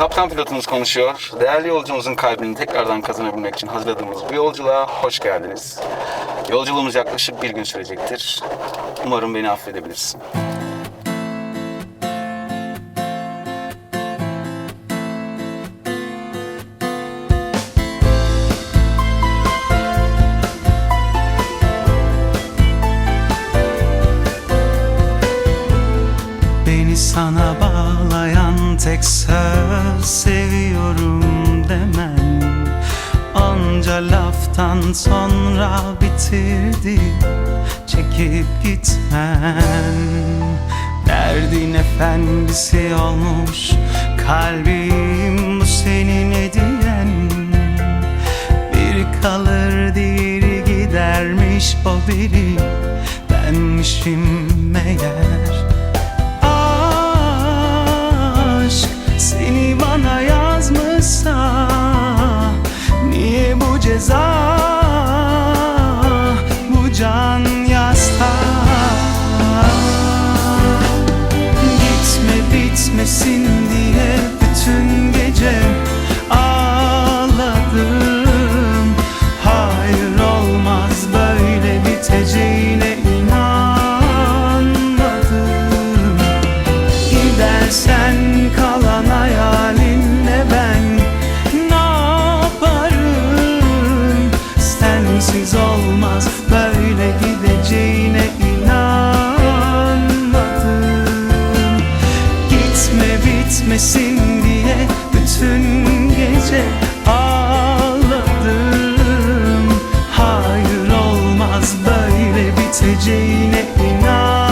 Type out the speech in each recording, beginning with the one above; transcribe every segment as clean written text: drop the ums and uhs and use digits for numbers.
Kaptan pilotumuz konuşuyor. Değerli yolcumuzun kalbini tekrardan kazanabilmek için hazırladığımız bu yolculuğa hoş geldiniz. Yolculuğumuz yaklaşık bir gün sürecektir. Umarım beni affedebilirsin. Beni sana bağlayan tek söz seviyorum demen. Onca laftan sonra bitirdi çekip gitmen. Derdin efendisi olmuş kalbim bu senin hediyen. Biri kalır diğeri gidermiş, o biri benmişim meğer. Seni bana yazmışsa niye bu ceza, bu can yasta? Gitme bitmesin diye bütün gece ağladım. Hayır, olmaz böyle biteceğine inanmadım. Gidersen kalan hayalinle ben ne yaparım? Sensiz olmaz böyle gideceğine inanmadım. Gitme bitmesin diye bütün gece ağladım. Hayır, olmaz böyle biteceğine inanmadım.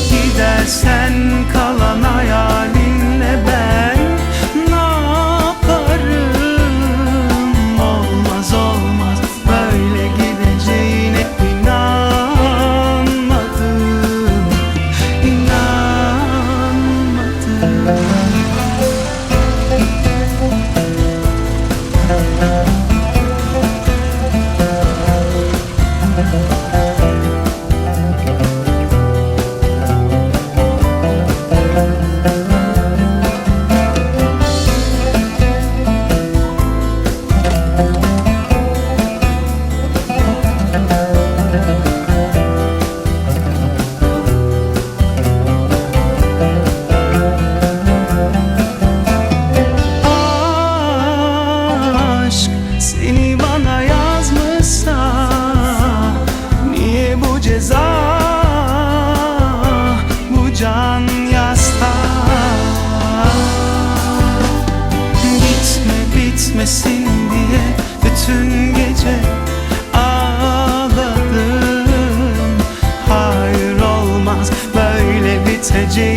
Gidersen kalan hayalinle ben ne yaparım? Olmaz olmaz böyle gideceğine inanmadım. İnanmadım. Aşk seni bana yazmışsa niye bu ceza, bu can yasta? Gitme bitmesin diye bütün gece ağladım. Hayır, olmaz böyle biteceğine